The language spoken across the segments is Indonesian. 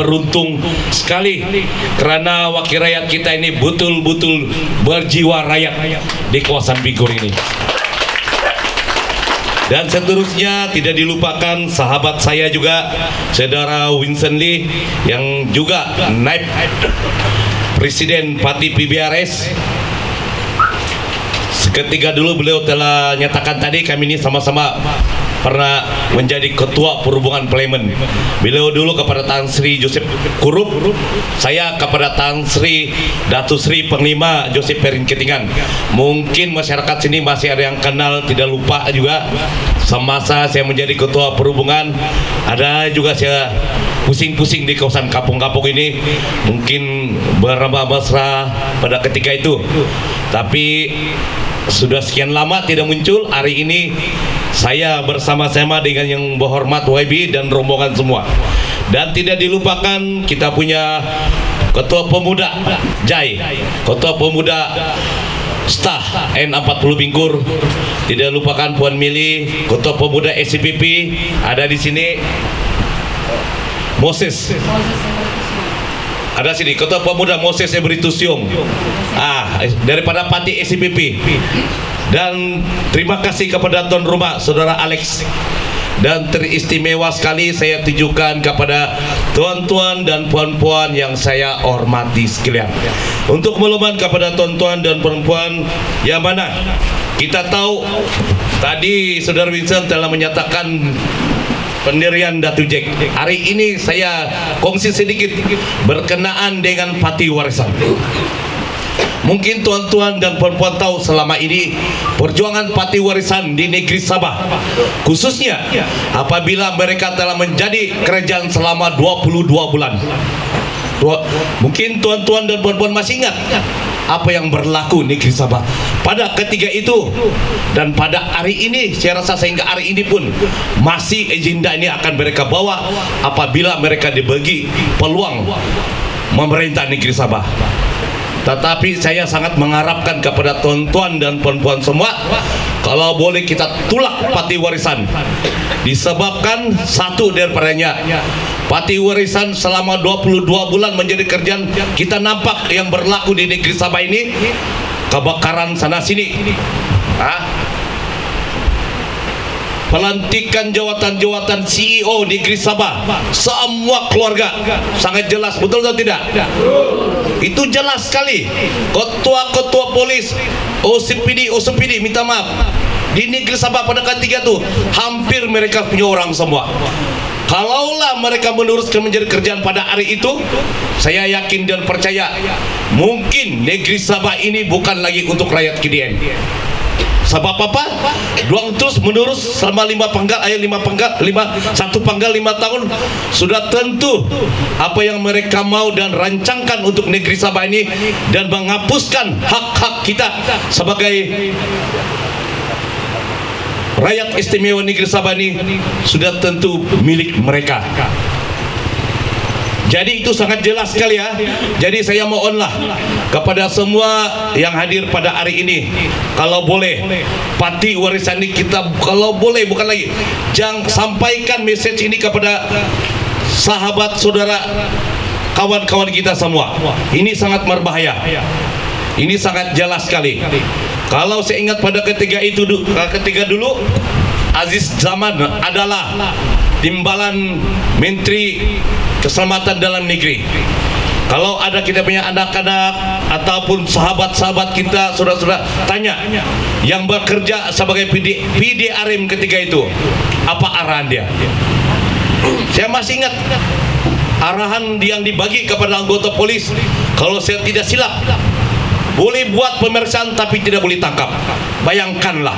beruntung sekali karena wakil rakyat kita ini betul-betul berjiwa rakyat di kawasan Bingkur ini. Dan seterusnya tidak dilupakan sahabat saya juga, Saudara Winston Lee yang juga naib Presiden Parti PBRS. Seketika dulu beliau telah nyatakan tadi kami ini sama-sama pernah menjadi ketua perhubungan Plemen. Beliau dulu kepada Tan Sri Joseph Kurup, saya kepada Tan Sri Datu Sri Panglima Joseph Perin Ketingan. Mungkin masyarakat sini masih ada yang kenal, tidak lupa juga semasa saya menjadi ketua perhubungan. Ada juga saya pusing-pusing di kawasan kampung-kampung ini, mungkin berambah mesra pada ketika itu, tapi sudah sekian lama tidak muncul. Hari ini saya bersama-sama dengan yang berhormat YB dan rombongan semua. Dan tidak dilupakan kita punya Ketua Pemuda Jai, Ketua Pemuda Stah N40 Bingkur. Tidak lupakan Puan Mili, Ketua Pemuda SCPP ada di sini. Moses ada sini, Ketua Pemuda Moses Ebritusium daripada Parti SCPP. Dan terima kasih kepada tuan rumah Saudara Alex. Dan teristimewa sekali saya tujukan kepada tuan-tuan dan puan-puan yang saya hormati sekalian. Untuk meluman kepada tuan-tuan dan puan-puan yang mana kita tahu tadi Saudara Winston telah menyatakan pendirian Datu Jack. Hari ini saya kongsi sedikit berkenaan dengan Parti Warisan. Mungkin tuan-tuan dan puan-puan tahu selama ini perjuangan Parti Warisan di negeri Sabah, khususnya apabila mereka telah menjadi kerajaan selama 22 bulan. Mungkin tuan-tuan dan puan-puan masih ingat apa yang berlaku negeri Sabah pada ketiga itu, dan pada hari ini saya rasa sehingga hari ini pun masih agenda ini akan mereka bawa apabila mereka dibagi peluang memerintah negeri Sabah. Tetapi saya sangat mengharapkan kepada tuan-tuan dan puan-puan semua, kalau boleh kita tolak Parti Warisan, disebabkan satu daripadanya, Parti Warisan selama 22 bulan menjadi kerjaan kita nampak yang berlaku di negeri Sabah ini, kebakaran sana sini, pelantikan jawatan-jawatan CEO negeri Sabah, semua keluarga, sangat jelas, betul atau tidak? Itu jelas sekali. Ketua-ketua polis, OCPD, minta maaf, di negeri Sabah pada ketiga itu hampir mereka punya orang semua. Kalaulah mereka meneruskan menjadi kerjaan pada hari itu, saya yakin dan percaya mungkin negeri Sabah ini bukan lagi untuk rakyat KDN. Sebab apa? Doang terus menerus selama 1 panggal 5 tahun, sudah tentu apa yang mereka mau dan rancangkan untuk negeri Sabah ini dan menghapuskan hak-hak kita sebagai rakyat istimewa negeri Sabah ini sudah tentu milik mereka. Jadi itu sangat jelas sekali ya. Jadi saya mohonlah kepada semua yang hadir pada hari ini, kalau boleh Parti Warisan ini kita, kalau boleh bukan lagi, jangan sampaikan message ini kepada sahabat, saudara, kawan-kawan kita semua. Ini sangat berbahaya. Ini sangat jelas sekali. Kalau saya ingat pada ketiga dulu Aziz Zaman adalah timbalan Menteri Keselamatan Dalam Negeri. Kalau ada kita punya anak-anak ataupun sahabat-sahabat kita, saudara-saudara, tanya yang bekerja sebagai PDRM ketika itu, apa arahan dia? Saya masih ingat arahan yang dibagi kepada anggota polis, kalau saya tidak silap, boleh buat pemeriksaan tapi tidak boleh tangkap. Bayangkanlah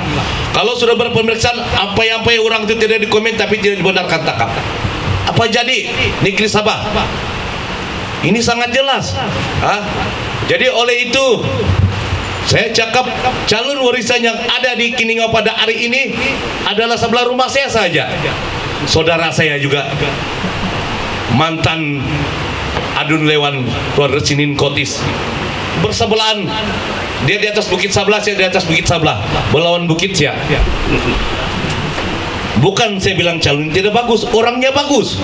kalau sudah berpemeriksaan, apa-apa orang itu tidak dikomen tapi tidak dibenarkan tangkap. Apa jadi negeri Sabah? Ini sangat jelas. Jadi oleh itu saya cakap calon warisan yang ada di Kiningau pada hari ini adalah sebelah rumah saya saja. Saudara saya juga mantan Adun Lewan Tuan Resinin Kotis, bersebelahan. Dia di atas Bukit Sablah, saya di atas Bukit Sablah, berlawan bukit ya. Bukan saya bilang calon tidak bagus, orangnya bagus,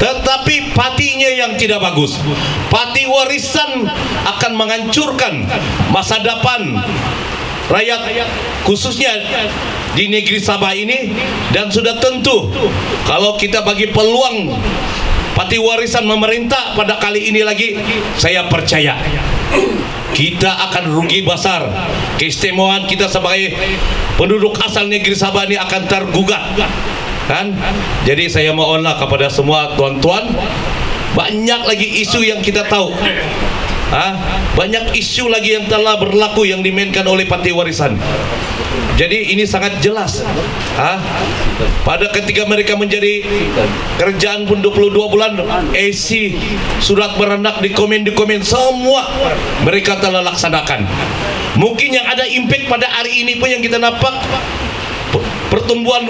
tetapi patinya yang tidak bagus. Pati warisan akan menghancurkan masa depan rakyat khususnya di negeri Sabah ini. Dan sudah tentu kalau kita bagi peluang pati warisan memerintah pada kali ini lagi, saya percaya kita akan rugi besar. Keistimewaan kita sebagai penduduk asal negeri Sabah ini akan tergugat kan. Jadi saya mohonlah kepada semua tuan-tuan, banyak lagi isu yang kita tahu, banyak isu lagi yang telah berlaku yang dimainkan oleh pati warisan. Jadi ini sangat jelas, pada ketika mereka menjadi kerjaan pun 22 bulan, AC, surat beranak, di komen semua mereka telah laksanakan. Mungkin yang ada impact pada hari ini pun yang kita nampak pertumbuhan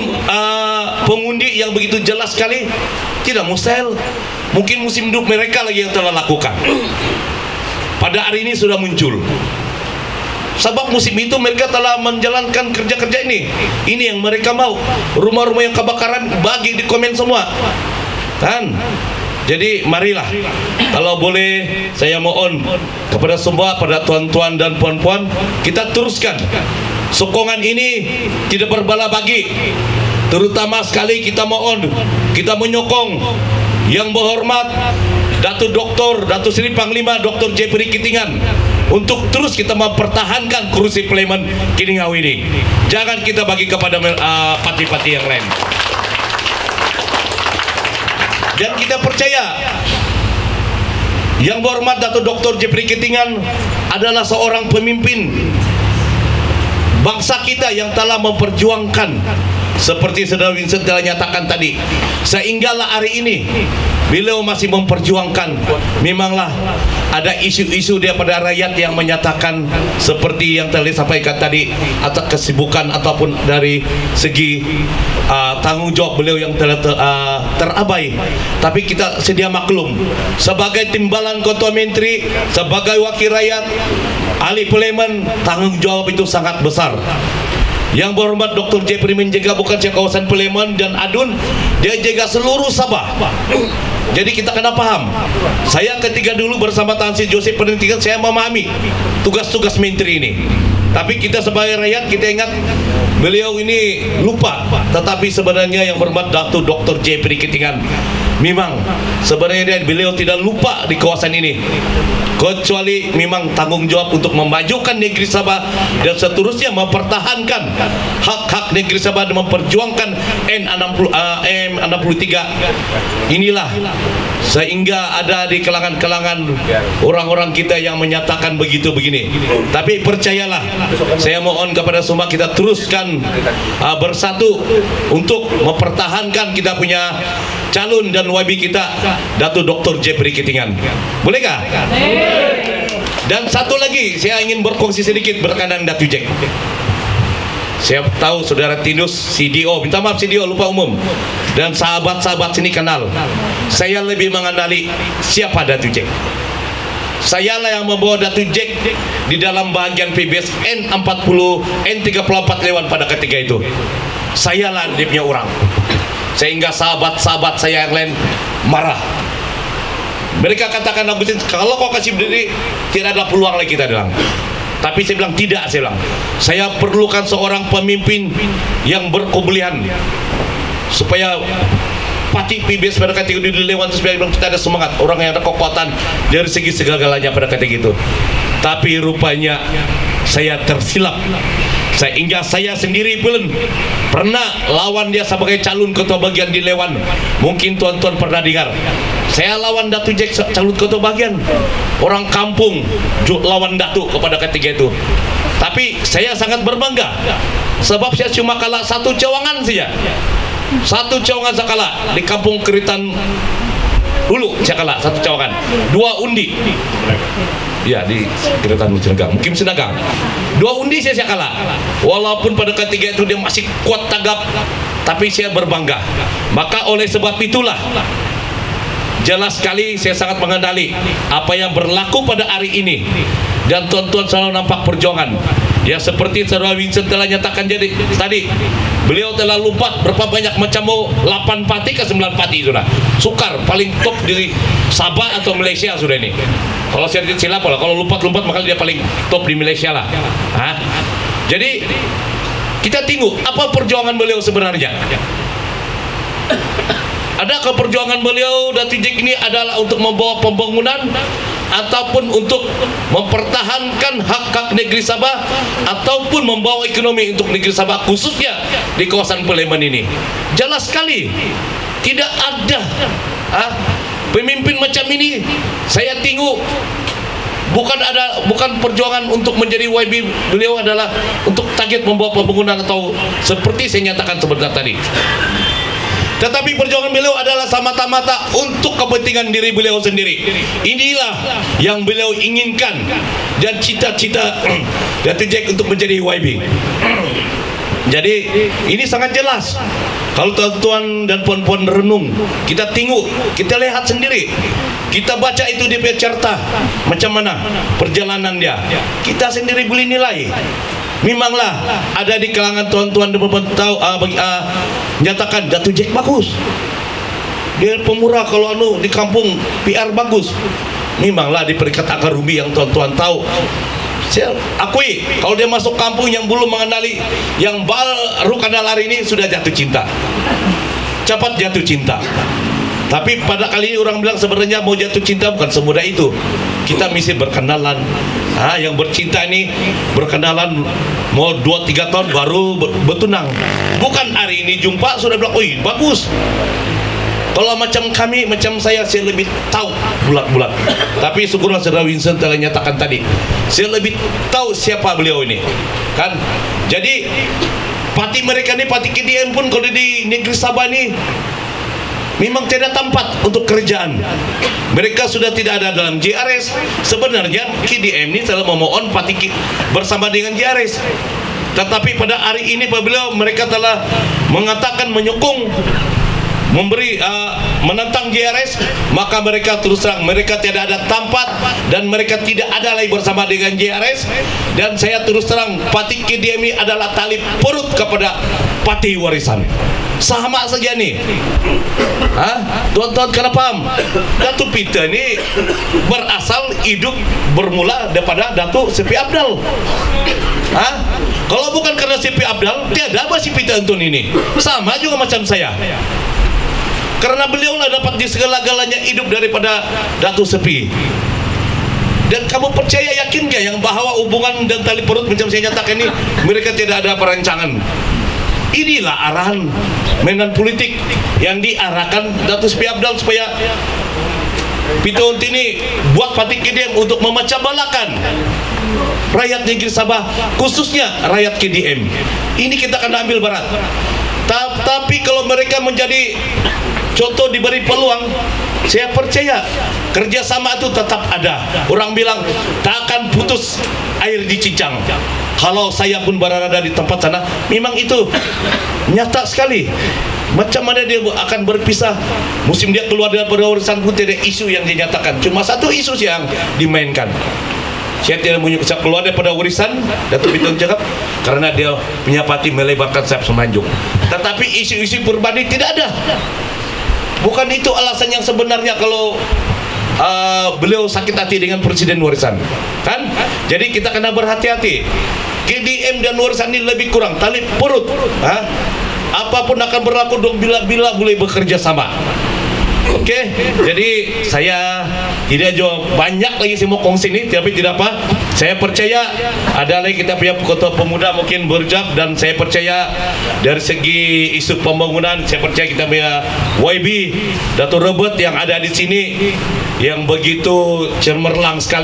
pengundi yang begitu jelas sekali, tidak mustahil. Mungkin musim hidup mereka lagi yang telah lakukan. Pada hari ini sudah muncul. Sebab musim itu mereka telah menjalankan kerja-kerja ini. Ini yang mereka mau. Rumah-rumah yang kebakaran bagi di komen semua. Kan? Jadi marilah, kalau boleh saya mohon kepada semua, pada tuan-tuan dan puan-puan, kita teruskan sokongan ini, tidak berbala bagi. Terutama sekali kita mohon, kita menyokong yang berhormat Datuk Dr. Datuk Seri Panglima Dr. Jeffrey Kitingan untuk terus kita mempertahankan kursi Parlimen Kininggau ini. Jangan kita bagi kepada parti-parti yang lain. Dan kita percaya yang berhormat Datuk Dr. Jeffrey Kitingan adalah seorang pemimpin bangsa kita yang telah memperjuangkan, seperti Saudara Vincent telah nyatakan tadi, sehinggalah hari ini beliau masih memperjuangkan. Memanglah ada isu-isu daripada rakyat yang menyatakan seperti yang telah disampaikan tadi, atas kesibukan ataupun dari segi tanggung jawab beliau yang telah terabai. Tapi kita sedia maklum, sebagai timbalan Ketua Menteri, sebagai wakil rakyat, ahli parlimen, tanggung jawab itu sangat besar. Yang berhormat Dr. Jeffrey menjaga bukan saja kawasan Parlimen dan Adun, dia jaga seluruh Sabah. Jadi kita kena paham. Saya ketika dulu bersama Tan Sri Joseph Penelitian, saya memahami tugas-tugas menteri ini. Tapi kita sebagai rakyat, kita ingat beliau ini lupa. Tetapi sebenarnya yang berhormat Dr. Jeffrey Kitingan, memang sebenarnya beliau tidak lupa di kawasan ini, kecuali memang tanggung jawab untuk memajukan negeri Sabah dan seterusnya mempertahankan hak-hak negeri Sabah dan memperjuangkan M63. Inilah sehingga ada di kalangan-kalangan orang-orang kita yang menyatakan begitu begini. Tapi percayalah, saya mohon kepada semua kita teruskan bersatu untuk mempertahankan kita punya calon dan YB kita, Datuk Dr. Jeffrey Kitingan. Bolehkah? Dan satu lagi saya ingin berkongsi sedikit berkaitan Datuk Jack. Saya tahu Saudara Tinus, CDO, minta maaf CDO, lupa umum, dan sahabat-sahabat sini kenal. Saya lebih mengenali siapa Datuk Jack. Sayalah yang membawa Datuk Jack di dalam bahagian PBS N34 Lewan pada ketika itu. Sayalah dia punya orang, sehingga sahabat-sahabat saya yang lain marah. Mereka katakan, Agustin, kalau kau kasih diri tidak ada peluang lagi, kita bilang. Tapi saya bilang tidak, saya bilang saya perlukan seorang pemimpin yang berkebolehan supaya parti PBS pada ketika itu lewat, supaya kita ada semangat, orang yang ada kekuatan dari segi segala-galanya pada ketika itu. Tapi rupanya saya tersilap, sehingga saya sendiri pun pernah lawan dia sebagai calon ketua bagian di Lewan. Mungkin tuan-tuan pernah dengar, saya lawan Datuk Jack calon ketua bagian, orang kampung lawan Datuk kepada ketika itu. Tapi saya sangat berbangga, sebab saya cuma kalah satu cawangan saja. Satu cawangan saya kalah di kampung Keritan dulu, saya kalah satu cawangan, 2 undi. Ya, di Keritan Senagang, mungkin Senagang, 2 undi saya kalah. Walaupun pada ketika itu dia masih kuat tagap, tapi saya berbangga. Maka oleh sebab itulah jelas sekali saya sangat mengenali apa yang berlaku pada hari ini. Dan tuan-tuan selalu nampak perjuangan. Ya seperti Saudara Vincent telah nyatakan jadi tadi, beliau telah lompat berapa banyak macam mau 8 pati ke 9 pati sudah. Sukar paling top di Sabah atau Malaysia sudah ini. Kalau saya silap lah, kalau lompat-lompat maka dia paling top di Malaysia lah. Hah? Jadi kita tengok apa perjuangan beliau sebenarnya. Adakah perjuangan beliau Datuk Jack ini adalah untuk membawa pembangunan ataupun untuk mempertahankan hak-hak negeri Sabah ataupun membawa ekonomi untuk negeri Sabah khususnya di kawasan Paleman ini? Jelas sekali tidak ada pemimpin macam ini. Saya tengok bukan perjuangan untuk menjadi YB, beliau adalah untuk target membawa pembangunan atau seperti saya nyatakan sebentar tadi. Tetapi perjuangan beliau adalah semata-mata untuk kepentingan diri beliau sendiri. Inilah yang beliau inginkan dan cita-cita Datuk Jack untuk menjadi YB. Jadi ini sangat jelas. Kalau tuan-tuan dan puan-puan renung, kita tengok, kita lihat sendiri, kita baca itu di carta macam mana perjalanan dia, kita sendiri boleh nilai. Memanglah ada di kalangan tuan-tuan dan puan-puan tahu nyatakan Datuk Jack bagus, dia pemurah, kalau di kampung PR bagus. Memanglah di peringkat akar umbi yang tuan-tuan tahu, saya akui kalau dia masuk kampung yang belum mengenali, yang baru kenal hari ini sudah jatuh cinta, cepat jatuh cinta. Tapi pada kali ini orang bilang sebenarnya mau jatuh cinta bukan semudah itu. Kita mesti berkenalan. Yang bercinta ini berkenalan mau 2-3 tahun baru bertunang. Bukan hari ini jumpa sudah bilang, "Oi, bagus." Kalau macam kami, macam saya lebih tahu bulat-bulat. Tapi syukurlah Saudara Vincent telah nyatakan tadi, saya lebih tahu siapa beliau ini, kan? Jadi parti mereka ni, parti KDM pun kalau di negeri Sabah ni memang tidak tempat untuk kerjaan. Mereka sudah tidak ada dalam JRS. Sebenarnya KDM ini telah memohon parti bersama dengan JRS. Tetapi pada hari ini apabila mereka telah mengatakan menyokong, memberi menentang JRS, maka mereka terus terang mereka tidak ada tempat dan mereka tidak ada lagi bersama dengan JRS. Dan saya terus terang parti KDM ini adalah tali perut kepada parti warisan. Sama saja nih. Tuan-tuan kena paham, Datuk Peter ini berasal hidup bermula daripada Datuk Sepi Abdal. Kalau bukan karena Sepi Abdal, tiada apa si Peter Antun ini. Sama juga macam saya. Karena beliau lah dapat di segala-galanya hidup daripada Datuk Sepi. Dan kamu percaya, yakin gak yang bahwa hubungan dan tali perut macam saya nyatakan ini mereka tidak ada perancangan? Inilah arahan mainan politik yang diarahkan Datuk Sepi Abdal supaya Peter Antun ini buat parti KDM untuk memecah belakan rakyat negeri Sabah, khususnya rakyat KDM. Ini kita akan ambil berat. Tapi kalau mereka menjadi contoh, diberi peluang, saya percaya kerjasama itu tetap ada. Orang bilang tak akan putus air di cincang. Kalau saya pun berada di tempat sana, memang itu nyata sekali. Macam mana dia akan berpisah, musim dia keluar dari warisan pun tidak isu yang dinyatakan, cuma satu isu yang dimainkan. Saya tidak menyukai keluar daripada warisan, Datuk Peter cakap, karena dia punya parti melebarkan sayap semenanjung. Tetapi isu-isu perubahan tidak ada. Bukan itu alasan yang sebenarnya kalau beliau sakit hati dengan presiden warisan, kan? Jadi kita kena berhati-hati. KDM dan warisan ini lebih kurang tali perut. Apapun akan berlaku dong bila-bila boleh bekerja sama. Oke, jadi saya tidak jauh banyak lagi saya mau kongsi ini, tapi tidak apa. Saya percaya ada lagi kita punya ketua pemuda mungkin berjab, dan saya percaya dari segi isu pembangunan, saya percaya kita punya YB Datuk Robert yang ada di sini yang begitu cemerlang sekali.